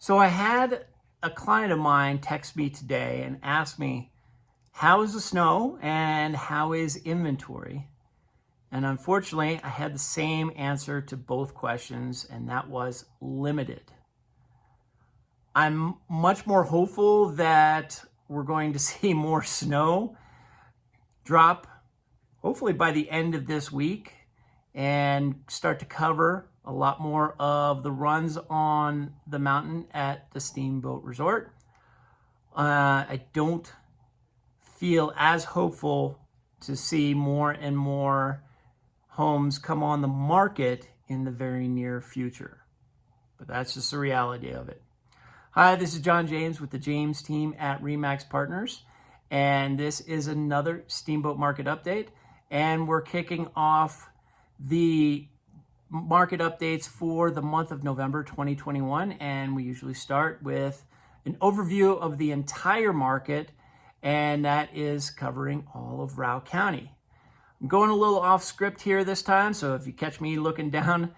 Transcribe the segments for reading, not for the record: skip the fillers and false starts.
So I had a client of mine text me today and ask me, how is the snow and how is inventory? And unfortunately, I had the same answer to both questions, and that was limited. I'm much more hopeful that we're going to see more snow drop, hopefully by the end of this week, and start to cover a lot more of the runs on the mountain at the Steamboat Resort. I don't feel as hopeful to see more and more homes come on the market in the very near future. But that's just the reality of it. Hi, this is John James with the James team at Remax Partners, and this is another Steamboat Market update, and we're kicking off the market updates for the month of November 2021, and we usually start with an overview of the entire market, and that is covering all of Routt County. I'm going a little off script here this time, so if you catch me looking down,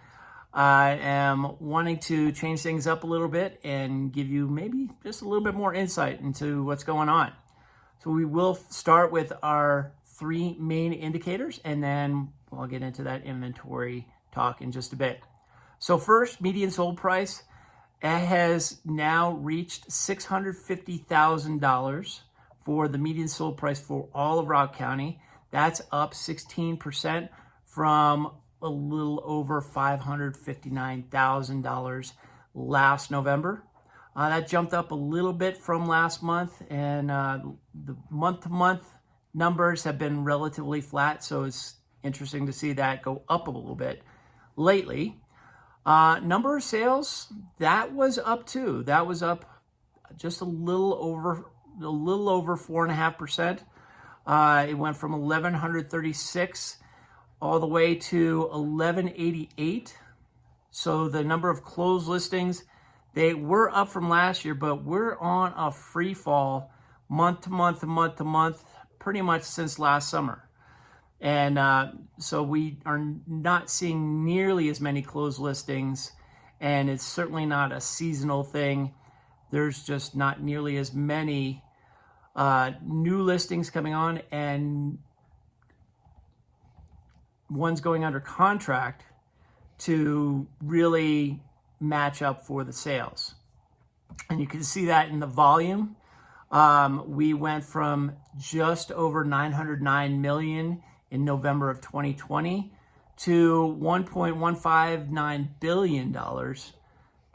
I am wanting to change things up a little bit and give you maybe just a little bit more insight into what's going on. So we will start with our three main indicators, and then I'll get into that inventory talk in just a bit. So first, median sold price has now reached $650,000 for the median sold price for all of Routt County. That's up 16% from a little over $559,000 last November. That jumped up a little bit from last month, and the month-to-month numbers have been relatively flat, so it's interesting to see that go up a little bit lately. Number of sales, that was up too. That was up just a little over 4.5%. It went from 1,136 all the way to 1,188. So the number of closed listings, they were up from last year, but we're on a free fall month to month to month to month, pretty much since last summer. And so we are not seeing nearly as many closed listings, and it's certainly not a seasonal thing. There's just not nearly as many new listings coming on, and one's going under contract to really match up for the sales. And you can see that in the volume. We went from just over 909 million in November of 2020 to $1.159 billion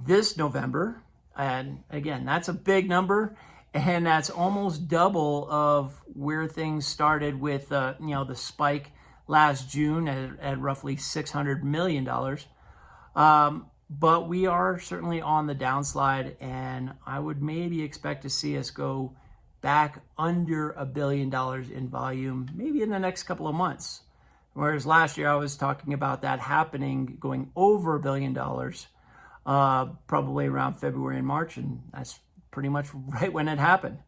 this November. And again, that's a big number, and that's almost double of where things started with the spike last June at roughly $600 million. But we are certainly on the downslide, and I would maybe expect to see us go back under $1 billion in volume, maybe in the next couple of months. Whereas last year I was talking about that happening, going over $1 billion, probably around February and March, and that's pretty much right when it happened.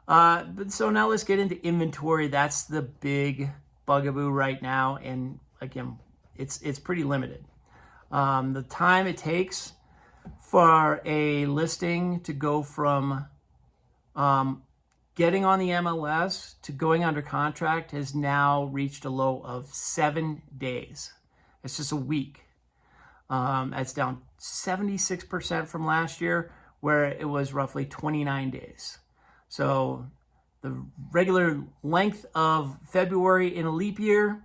But so now let's get into inventory. That's the big bugaboo right now, and again, it's pretty limited. The time it takes for a listing to go from getting on the MLS to going under contract has now reached a low of 7 days. It's just a week. That's down 76% from last year, where it was roughly 29 days. So the regular length of February in a leap year,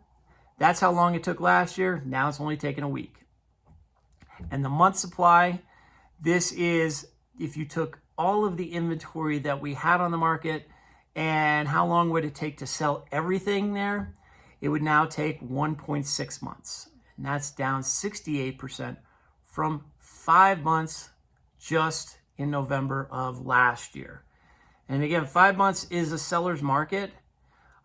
that's how long it took last year. Now it's only taken a week. And the month supply, this is if you took all of the inventory that we had on the market and how long would it take to sell everything there, it would now take 1.6 months. And that's down 68% from 5 months just in November of last year. And again, 5 months is a seller's market.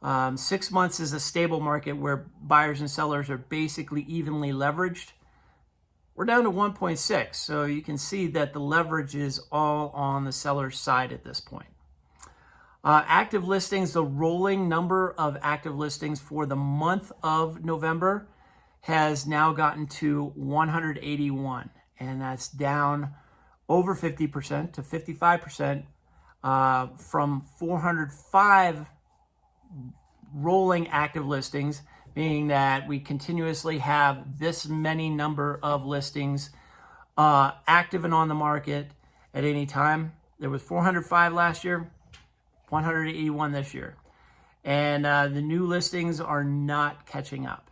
6 months is a stable market where buyers and sellers are basically evenly leveraged. We're down to 1.6, so you can see that the leverage is all on the seller's side at this point. Active listings, the rolling number of active listings for the month of November has now gotten to 181, and that's down over 50% to 55% from 405 rolling active listings, meaning that we continuously have this many number of listings active and on the market at any time. There was 405 last year, 181 this year. And the new listings are not catching up.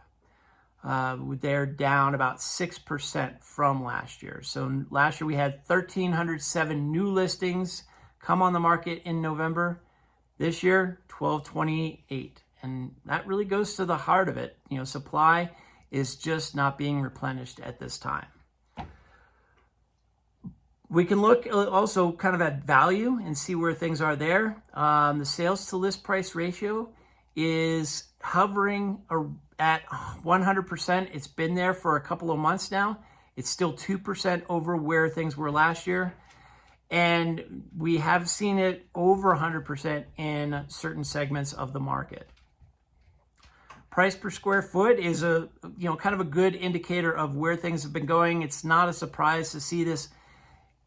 They're down about 6% from last year. So last year we had 1,307 new listings come on the market in November. This year, 1,228. And that really goes to the heart of it. You know, supply is just not being replenished at this time. We can look also kind of at value and see where things are there. The sales to list price ratio is hovering at 100%. It's been there for a couple of months now. It's still 2% over where things were last year. And we have seen it over 100% in certain segments of the market. Price per square foot is kind of a good indicator of where things have been going. It's not a surprise to see this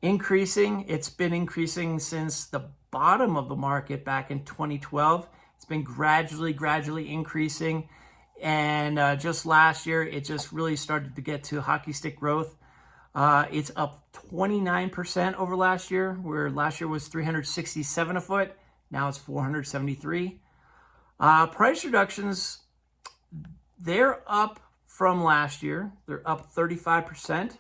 increasing. It's been increasing since the bottom of the market back in 2012. It's been gradually increasing. And just last year, it just really started to get to hockey stick growth. It's up 29% over last year, where last year was $367 a foot. Now it's $473. Price reductions, they're up from last year. They're up 35%.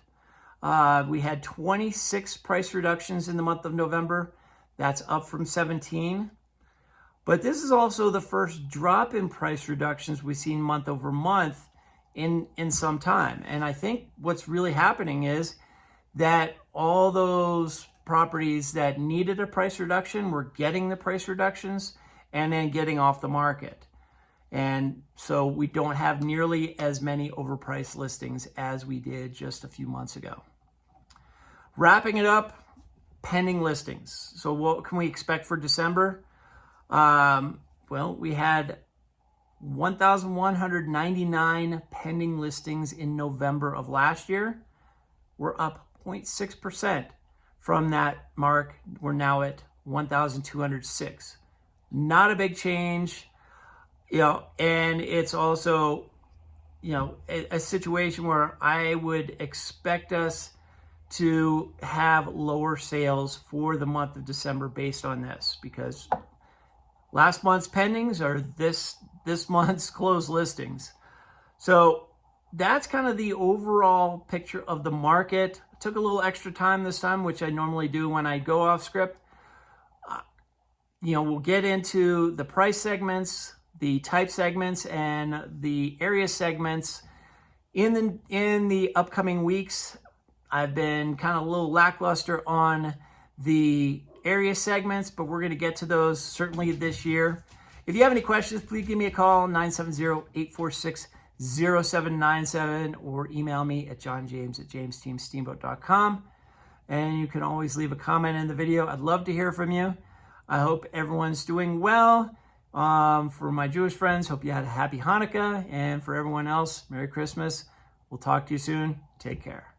We had 26 price reductions in the month of November. That's up from 17. But this is also the first drop in price reductions we've seen month over month in some time. And I think what's really happening is that all those properties that needed a price reduction were getting the price reductions and then getting off the market. And so we don't have nearly as many overpriced listings as we did just a few months ago. Wrapping it up, pending listings. So what can we expect for December? Well, we had 1,199 pending listings in November of last year. We're up 0.6% from that mark. We're now at 1,206. Not a big change, and it's also, a situation where I would expect us to have lower sales for the month of December based on this, because last month's pendings are this month's closed listings. So that's kind of the overall picture of the market. Took a little extra time this time, which I normally do when I go off script. We'll get into the price segments, the type segments, and the area segments in the upcoming weeks. I've been kind of a little lackluster on the area segments, but we're going to get to those certainly this year. If you have any questions, please give me a call, 970-846-0797, or email me at johnjames@jamesteamsteamboat.com. And you can always leave a comment in the video. I'd love to hear from you. I hope everyone's doing well. For my Jewish friends, hope you had a happy Hanukkah. And for everyone else, Merry Christmas. We'll talk to you soon. Take care.